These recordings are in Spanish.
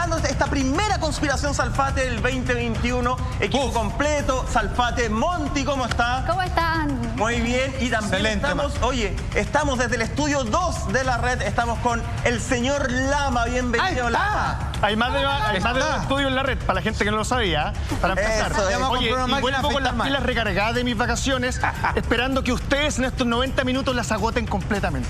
arrancando esta primera conspiración Salfate del 2021. Equipo completo, Salfate, Monty, ¿cómo está? ¿Cómo están? Muy bien, y también estamos desde el estudio 2 de la red, estamos con el señor Lama, bienvenido Lama. Hay más de un estudio en la red, para la gente que no lo sabía, para empezar. Oye, y vuelvo con las pilas recargadas de mis vacaciones, esperando que ustedes en estos 90 minutos las agoten completamente.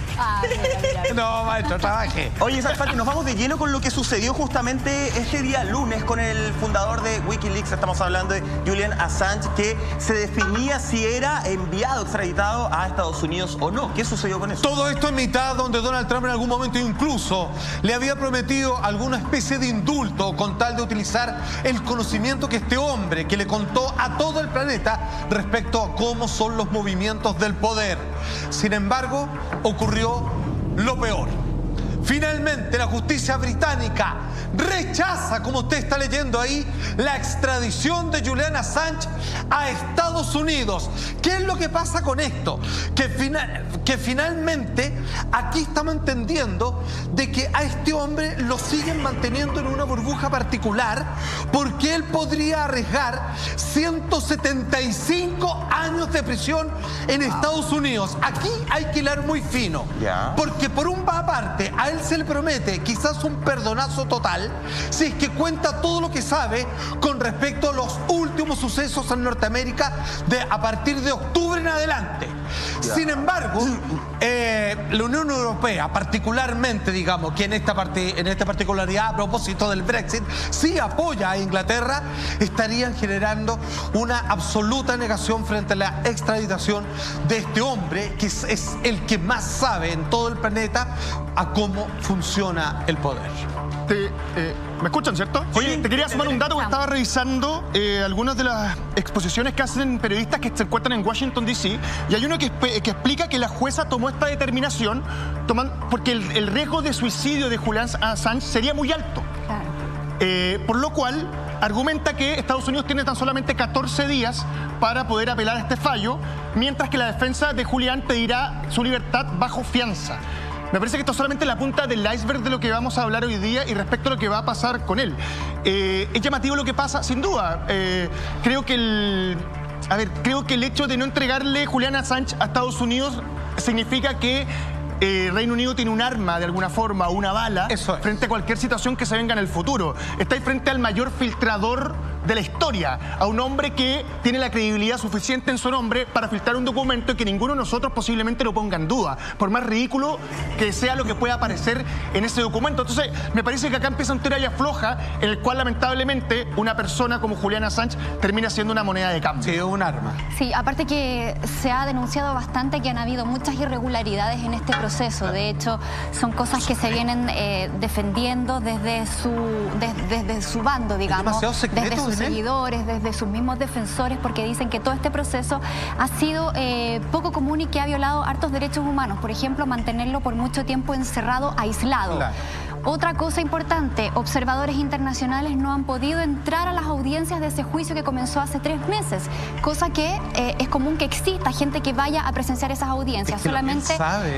Mira. No, maestro, trabaje. Oye, Salfate, nos vamos de lleno con lo que sucedió justamente este día lunes con el fundador de Wikileaks. Estamos hablando de Julian Assange, que se definía si era enviado, extraditado a Estados Unidos o no. ¿Qué sucedió con eso? Todo esto en mitad donde Donald Trump en algún momento incluso le había prometido alguna especie de indulto con tal de utilizar el conocimiento que este hombre, que le contó a todo el planeta respecto a cómo son los movimientos del poder. Sin embargo, ocurrió lo peor. Finalmente, la justicia británica rechaza, como usted está leyendo ahí, la extradición de Julian Assange a Estados Unidos. ¿Qué es lo que pasa con esto? Que finalmente aquí estamos entendiendo de que a este hombre lo siguen manteniendo en una burbuja particular porque él podría arriesgar 175 años de prisión en Estados Unidos. Aquí hay que hilar muy fino, porque por una parte a él se le promete quizás un perdonazo total si es que cuenta todo lo que sabe con respecto a los últimos sucesos en Norteamérica a partir de octubre en adelante. Sin embargo, la Unión Europea, particularmente, digamos, que en esta particularidad a propósito del Brexit, sí apoya a Inglaterra, estarían generando una absoluta negación frente a la extraditación de este hombre, que es el que más sabe en todo el planeta a cómo funciona el poder. ¿Me escuchan, cierto? Oye, te quería sumar un dato, que estaba revisando algunas de las exposiciones que hacen periodistas que se encuentran en Washington, D.C. y hay uno que explica que la jueza tomó esta determinación porque el riesgo de suicidio de Julian Assange sería muy alto. Claro. Por lo cual argumenta que Estados Unidos tiene tan solamente 14 días para poder apelar a este fallo, mientras que la defensa de Julian pedirá su libertad bajo fianza. Me parece que esto es solamente la punta del iceberg de lo que vamos a hablar hoy día y respecto a lo que va a pasar con él. Es llamativo lo que pasa, sin duda. Creo que el hecho de no entregarle Julian Assange a Estados Unidos significa que Reino Unido tiene un arma de alguna forma, una bala, frente a cualquier situación que se venga en el futuro. Está ahí frente al mayor filtrador de la historia, a un hombre que tiene la credibilidad suficiente en su nombre para filtrar un documento y que ninguno de nosotros posiblemente lo ponga en duda, por más ridículo que sea lo que pueda aparecer en ese documento. Entonces, me parece que acá empieza un tira y afloja en el cual lamentablemente una persona como Julian Assange termina siendo una moneda de cambio. Sí, un arma. Sí, aparte que se ha denunciado bastante que han habido muchas irregularidades en este proceso. De hecho, son cosas que se vienen defendiendo desde su bando, digamos, desde sus seguidores, desde sus mismos defensores, porque dicen que todo este proceso ha sido poco común y que ha violado hartos derechos humanos. Por ejemplo, mantenerlo por mucho tiempo encerrado, aislado. Claro. Otra cosa importante, observadores internacionales no han podido entrar a las audiencias de ese juicio que comenzó hace 3 meses, cosa que es común que exista gente que vaya a presenciar esas audiencias. Solamente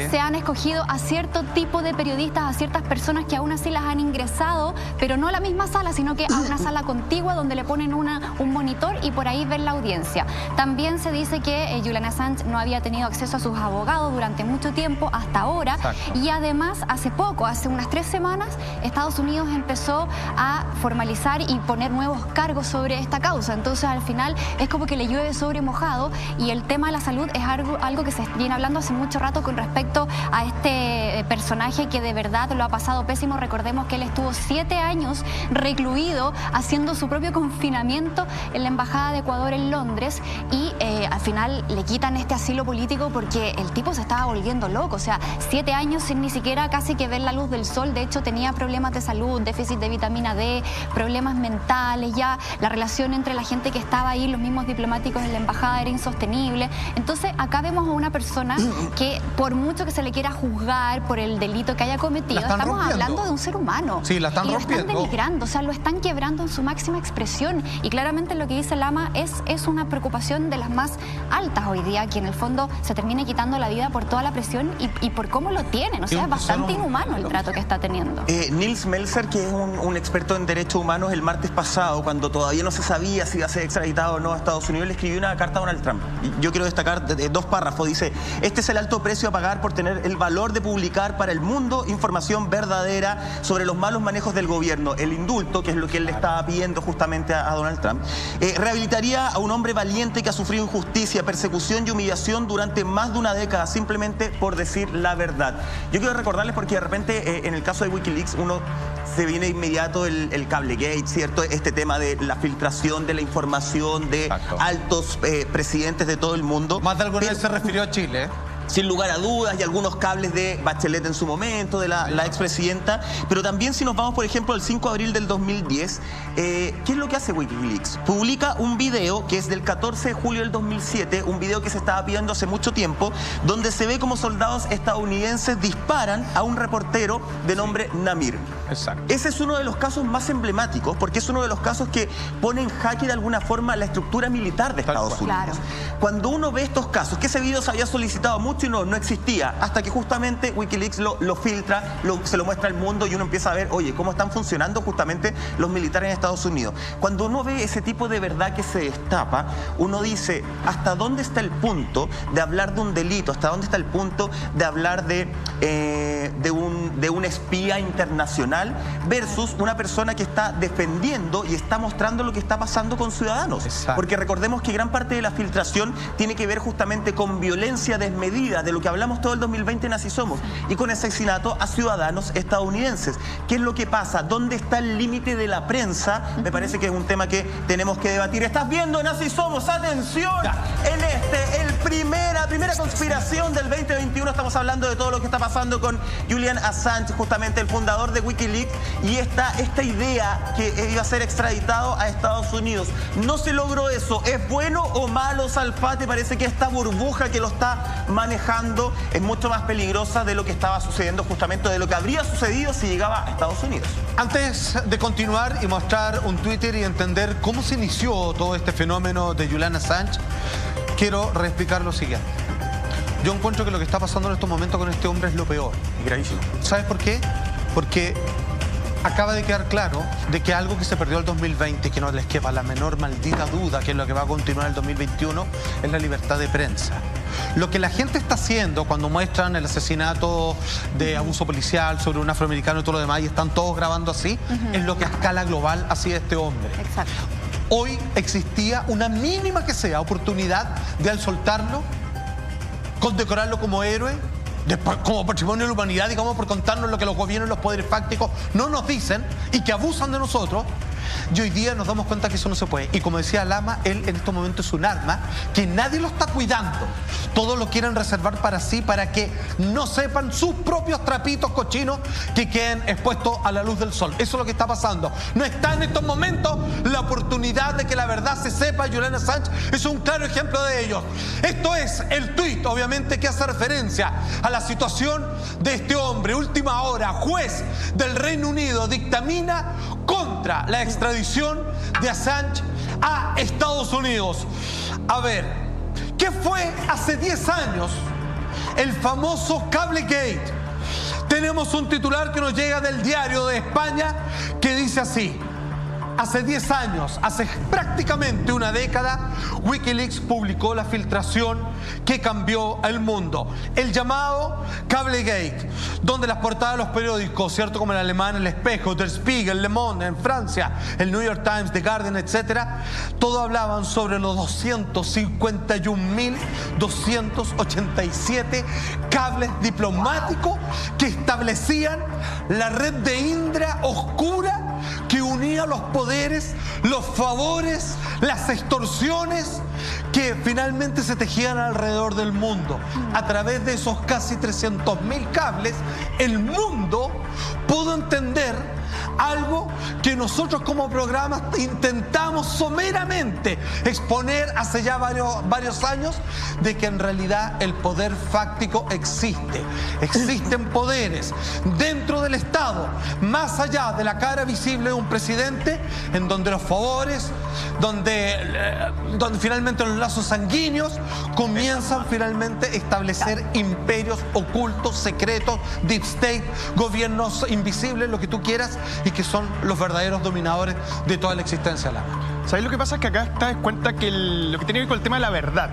se han escogido a cierto tipo de periodistas, a ciertas personas que aún así las han ingresado, pero no a la misma sala, sino que a una sala contigua donde le ponen un monitor y por ahí ven la audiencia. También se dice que Julian Assange no había tenido acceso a sus abogados durante mucho tiempo, hasta ahora. Y además, hace poco, hace unas 3 semanas, Estados Unidos empezó a formalizar y poner nuevos cargos sobre esta causa. Entonces, al final, es como que le llueve sobre mojado, y el tema de la salud es algo que se viene hablando hace mucho rato con respecto a este personaje que de verdad lo ha pasado pésimo. Recordemos que él estuvo 7 años recluido haciendo su propio confinamiento en la Embajada de Ecuador en Londres, y al final le quitan este asilo político porque el tipo se estaba volviendo loco. O sea, 7 años sin ni siquiera casi que ver la luz del sol. De hecho, tenía problemas de salud, déficit de vitamina D, problemas mentales, ya la relación entre la gente que estaba ahí, los mismos diplomáticos en la embajada, era insostenible. Entonces, acá vemos a una persona que, por mucho que se le quiera juzgar por el delito que haya cometido, estamos hablando de un ser humano. Sí, la están rompiendo. Lo están denigrando, o sea, lo están quebrando en su máxima expresión. Y claramente lo que dice Lama es una preocupación de las más altas hoy día, que en el fondo se termine quitando la vida por toda la presión y por cómo lo tienen. O sea, es bastante inhumano el trato que está teniendo. sucediendo. Nils Melzer, que es un experto en derechos humanos, el martes pasado, cuando todavía no se sabía si iba a ser extraditado o no a Estados Unidos, le escribió una carta a Donald Trump. Y yo quiero destacar 2 párrafos. Dice: este es el alto precio a pagar por tener el valor de publicar para el mundo información verdadera sobre los malos manejos del gobierno. El indulto, que es lo que él le estaba pidiendo justamente a Donald Trump, rehabilitaría a un hombre valiente que ha sufrido injusticia, persecución y humillación durante más de una década, simplemente por decir la verdad. Yo quiero recordarles, porque de repente en el caso de Wikileaks uno se viene inmediato el Cablegate, ¿cierto? Este tema de la filtración de la información de altos presidentes de todo el mundo. Más de alguna vez se refirió a Chile, ¿eh? Sin lugar a dudas, y algunos cables de Bachelet en su momento, de la expresidenta. Pero también, si nos vamos, por ejemplo, al 5 de abril del 2010, ¿qué es lo que hace Wikileaks? Publica un video que es del 14 de julio del 2007, un video que se estaba pidiendo hace mucho tiempo, donde se ve como soldados estadounidenses disparan a un reportero de nombre Namir. Exacto. Ese es uno de los casos más emblemáticos, porque es uno de los casos que pone en jaque de alguna forma la estructura militar de Estados Unidos. Claro. Cuando uno ve estos casos, que ese video se había solicitado mucho y no existía, hasta que justamente Wikileaks lo filtra, se lo muestra al mundo y uno empieza a ver, oye, cómo están funcionando justamente los militares en Estados Unidos. Cuando uno ve ese tipo de verdad que se destapa, uno dice, ¿hasta dónde está el punto de hablar de un delito? ¿Hasta dónde está el punto de hablar de un espía internacional versus una persona que está defendiendo y está mostrando lo que está pasando con ciudadanos? Exacto. Porque recordemos que gran parte de la filtración tiene que ver justamente con violencia desmedida, de lo que hablamos todo el 2020 en Así Somos, y con asesinato a ciudadanos estadounidenses. ¿Qué es lo que pasa? ¿Dónde está el límite de la prensa? Me parece que es un tema que tenemos que debatir. Estás viendo en Así Somos, atención, en primera conspiración del 2021. Estamos hablando de todo lo que está pasando con Julian Assange, justamente el fundador de Wikileaks, y esta idea que iba a ser extraditado a Estados Unidos. No se logró eso. ¿Es bueno o malo, Salfate? Parece que esta burbuja que lo está manejando es mucho más peligrosa de lo que estaba sucediendo, justamente de lo que habría sucedido si llegaba a Estados Unidos. Antes de continuar y mostrar un Twitter y entender cómo se inició todo este fenómeno de Julian Assange, quiero reexplicar lo siguiente. Yo encuentro que lo que está pasando en estos momentos con este hombre es lo peor. Gravísimo. ¿Sabes por qué? Porque acaba de quedar claro de que algo que se perdió el 2020, que no les quepa la menor maldita duda que es lo que va a continuar el 2021, es la libertad de prensa. Lo que la gente está haciendo cuando muestran el asesinato de abuso policial sobre un afroamericano y todo lo demás, y están todos grabando así, es lo que a escala global hacía este hombre. Exacto. Hoy existía una mínima que sea oportunidad de, al soltarlo, condecorarlo como héroe, como patrimonio de la humanidad, digamos, por contarnos lo que los gobiernos y los poderes fácticos no nos dicen y que abusan de nosotros. Y hoy día nos damos cuenta que eso no se puede. Y como decía Lama, él en estos momentos es un arma que nadie lo está cuidando. Todos lo quieren reservar para sí, para que no sepan sus propios trapitos cochinos que queden expuestos a la luz del sol. Eso es lo que está pasando. No está en estos momentos la oportunidad de que la verdad se sepa. Julian Assange es un claro ejemplo de ello. Esto es el tuit, obviamente, que hace referencia a la situación de este hombre. Última hora, juez del Reino Unido dictamina contra la extradición de Assange a Estados Unidos. A ver, ¿qué fue hace 10 años el famoso Cablegate? Tenemos un titular que nos llega del Diario de España que dice así: hace 10 años, hace prácticamente una década, Wikileaks publicó la filtración que cambió el mundo, el llamado Cablegate, donde las portadas de los periódicos, cierto, como el alemán El Espejo, Der Spiegel, Le Monde, en Francia, el New York Times, The Guardian, etcétera, todo hablaban sobre los 251.287 cables diplomáticos que establecían la red de Indra oscura que unía los poderes, los favores, las extorsiones que finalmente se tejían alrededor del mundo. A través de esos casi 300.000 cables, el mundo pudo entender Algo que nosotros como programa intentamos someramente exponer hace ya varios años, de que en realidad el poder fáctico existe. Existen poderes dentro del Estado, más allá de la cara visible de un presidente, en donde los favores, donde finalmente los lazos sanguíneos comienzan finalmente a establecer imperios ocultos, secretos, deep state, gobiernos invisibles, lo que tú quieras, y que son los verdaderos dominadores de toda la existencia. ¿Sabes lo que pasa? Es que acá te das cuenta que lo que tiene que ver con el tema de la verdad.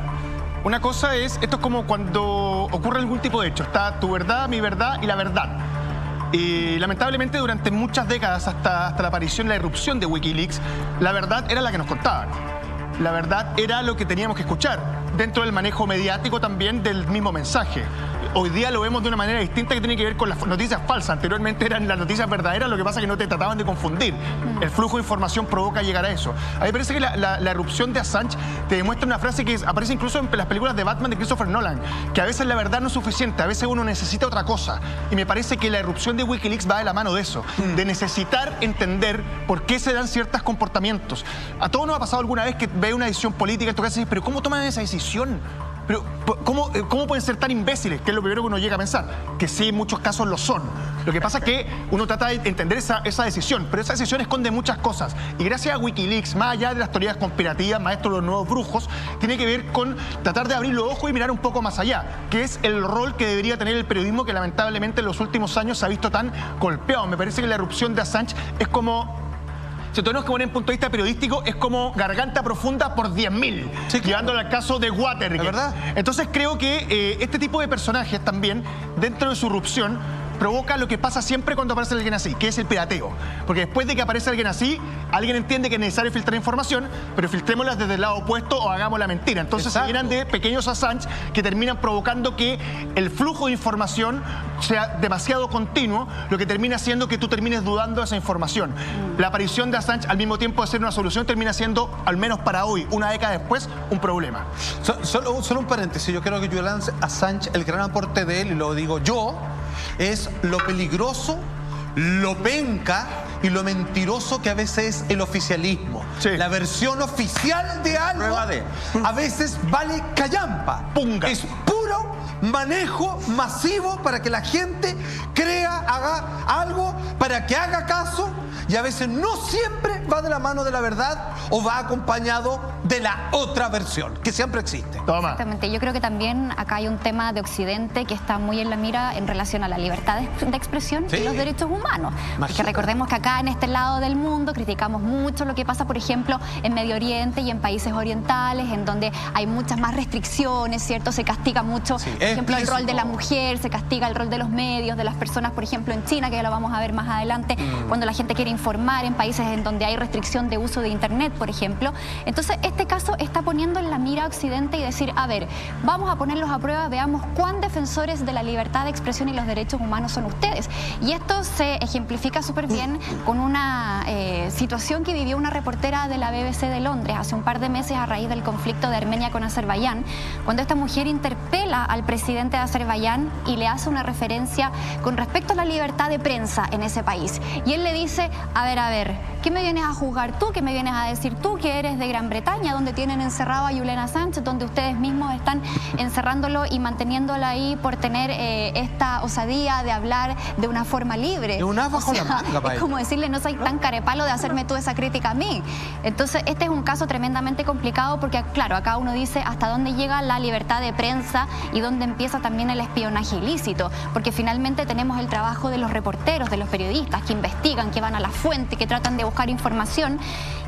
Una cosa es, esto es como cuando ocurre algún tipo de hecho. Está tu verdad, mi verdad y la verdad. Y lamentablemente durante muchas décadas, hasta la aparición, la irrupción de Wikileaks, la verdad era la que nos contaban. La verdad era lo que teníamos que escuchar, dentro del manejo mediático también del mismo mensaje. Hoy día lo vemos de una manera distinta, que tiene que ver con las noticias falsas. Anteriormente eran las noticias verdaderas, lo que pasa es que no te trataban de confundir. El flujo de información provoca llegar a eso. A mí me parece que la erupción de Assange te demuestra una frase que aparece incluso en las películas de Batman de Christopher Nolan, que a veces la verdad no es suficiente, a veces uno necesita otra cosa. Y me parece que la erupción de Wikileaks va de la mano de eso, de necesitar entender por qué se dan ciertos comportamientos. A todos nos ha pasado alguna vez que ve una decisión política en tu casa y dices, pero ¿cómo toman esa decisión? Pero, ¿cómo pueden ser tan imbéciles? Que es lo primero que uno llega a pensar. Que sí, en muchos casos lo son. Lo que pasa es que uno trata de entender esa decisión, pero esa decisión esconde muchas cosas. Y gracias a Wikileaks, más allá de las teorías conspirativas, maestro de los nuevos brujos, tiene que ver con tratar de abrir los ojos y mirar un poco más allá, que es el rol que debería tener el periodismo, que lamentablemente en los últimos años se ha visto tan golpeado. Me parece que la erupción de Assange es como... Si tenemos que poner en punto de vista periodístico, es como Garganta Profunda por 10.000, sí, llevándolo al caso de Watergate. ¿Verdad? Entonces creo que este tipo de personajes también, dentro de su irrupción, provoca lo que pasa siempre cuando aparece alguien así, que es el pirateo. Porque después de que aparece alguien así, alguien entiende que es necesario filtrar información, pero filtrémosla desde el lado opuesto o hagamos la mentira. Entonces se llenan de pequeños Assange que terminan provocando que el flujo de información sea demasiado continuo, lo que termina siendo que tú termines dudando de esa información. La aparición de Assange, al mismo tiempo de ser una solución, termina siendo, al menos para hoy, una década después, un problema. Solo un paréntesis. Yo creo que Julian Assange, el gran aporte de él, y lo digo yo, es lo peligroso, lo penca y lo mentiroso que a veces es el oficialismo. Sí. La versión oficial de algo a veces vale callampa. Punga. Es puro manejo masivo para que la gente crea, haga algo, para que haga caso, y a veces no siempre va de la mano de la verdad o va acompañado de la otra versión, que siempre existe. Toma. Exactamente. Yo creo que también acá hay un tema de Occidente que está muy en la mira en relación a la libertad de expresión, sí, y los derechos humanos. Porque recordemos que acá en este lado del mundo criticamos mucho lo que pasa, por ejemplo, en Medio Oriente y en países orientales, en donde hay muchas más restricciones, ¿cierto? Se castiga mucho, sí, por ejemplo, el rol de la mujer, se castiga el rol de los medios, de las personas, por ejemplo, en China, que ya lo vamos a ver más adelante, cuando la gente quiere informar, en países en donde hay restricción de uso de Internet, por ejemplo. Entonces, este caso está poniendo en la mira a Occidente y decir, a ver, vamos a ponerlos a prueba, veamos cuán defensores de la libertad de expresión y los derechos humanos son ustedes. Y esto se ejemplifica súper bien con una situación que vivió una reportera de la BBC de Londres hace un par de meses a raíz del conflicto de Armenia con Azerbaiyán, cuando esta mujer interpela al presidente de Azerbaiyán y le hace una referencia con respecto a la libertad de prensa en ese país. Y él le dice, a ver, ¿qué me vienes a juzgar tú? ¿Qué me vienes a decir tú que eres de Gran Bretaña, donde tienen encerrado a Julian Assange, donde ustedes mismos están encerrándolo y manteniéndolo ahí por tener esta osadía de hablar de una forma libre? Es una bajo la manga, es como decirle, no soy tan carepalo de hacerme tú esa crítica a mí. Entonces, este es un caso tremendamente complicado porque, claro, acá uno dice hasta dónde llega la libertad de prensa y dónde empieza también el espionaje ilícito, porque finalmente tenemos el trabajo de los reporteros, de los periodistas que investigan, que van a la fuente, que tratan de buscar información,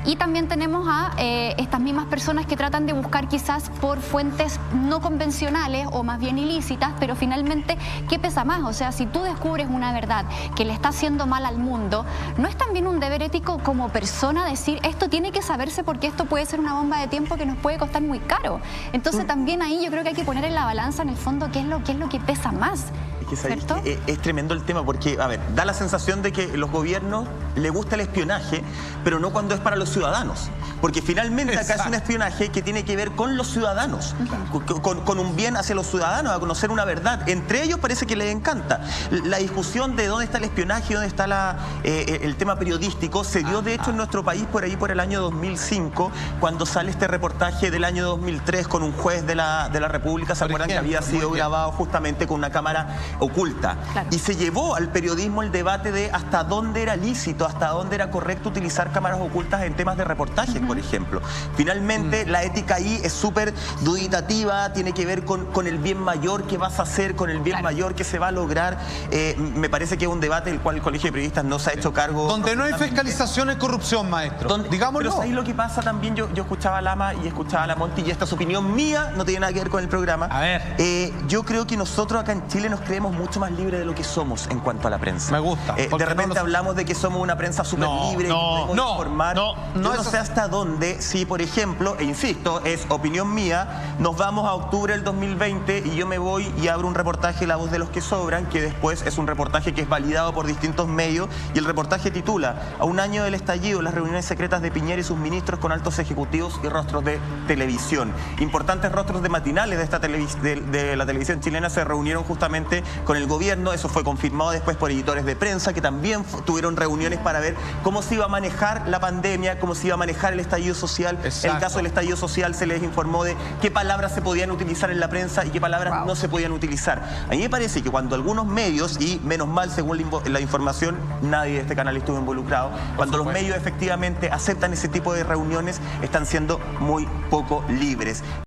y también tenemos a estas mismas personas que tratan de buscar quizás por fuentes no convencionales o más bien ilícitas, pero finalmente, ¿qué pesa más? O sea, si tú descubres una verdad que le está haciendo mal al mundo, ¿no es también un deber ético como persona decir, esto tiene que saberse porque esto puede ser una bomba de tiempo que nos puede costar muy caro? Entonces también ahí yo creo que hay que poner en la balanza en el fondo qué es lo que pesa más. Es que ¿sabes? ¿Cierto? Es tremendo el tema porque, a ver, da la sensación de que los gobiernos les gusta el espionaje, pero no cuando es para los ciudadanos. Porque finalmente acá es un espionaje que tiene que ver con los ciudadanos, con un bien hacia los ciudadanos, a conocer una verdad. Entre ellos parece que les encanta. La discusión de dónde está el espionaje, dónde está el tema periodístico, se dio de hecho en nuestro país por ahí por el año 2005, cuando sale este reportaje del año 2003 con un juez de la República, ¿se acuerdan? Que había sido grabado justamente con una cámara oculta. Claro. Y se llevó al periodismo el debate de hasta dónde era lícito, hasta dónde era correcto utilizar cámaras ocultas en temas de reportajes, por ejemplo. Finalmente, la ética ahí es súper duditativa, tiene que ver con el bien mayor que vas a hacer, con el bien mayor que se va a lograr. Me parece que es un debate del cual el Colegio de Periodistas no se ha hecho cargo. Donde no hay fiscalización es corrupción, maestro. Digámoslo. Pero ahí lo que pasa también, yo escuchaba a Lama y escuchaba a la Monti, y esta es opinión mía, no tiene nada que ver con el programa. A ver. Yo creo que nosotros acá en Chile nos creemos mucho más libres de lo que somos en cuanto a la prensa. Me gusta. De repente hablamos de que somos una prensa súper libre, que podemos informar. Yo no sé hasta dónde, si por ejemplo, e insisto, es opinión mía, nos vamos a octubre del 2020 y yo me voy y abro un reportaje, La Voz de los que Sobran, que después es un reportaje que es validado por distintos medios, y el reportaje titula: a un año del estallido, las reuniones secretas de Piñera y sus ministros con altos ejecutivos y rostros de televisión. Importantes rostros de matinales de la televisión chilena se reunieron justamente con el gobierno. Eso fue confirmado después por editores de prensa que también tuvieron reuniones para ver cómo se iba a manejar la pandemia, cómo se iba a manejar el estallido social. Exacto. En el caso del estallido social se les informó de qué palabras se podían utilizar en la prensa y qué palabras no se podían utilizar. A mí me parece que cuando algunos medios, y menos mal según la información, nadie de este canal estuvo involucrado, cuando los medios efectivamente aceptan ese tipo de reuniones, están siendo muy poco libres.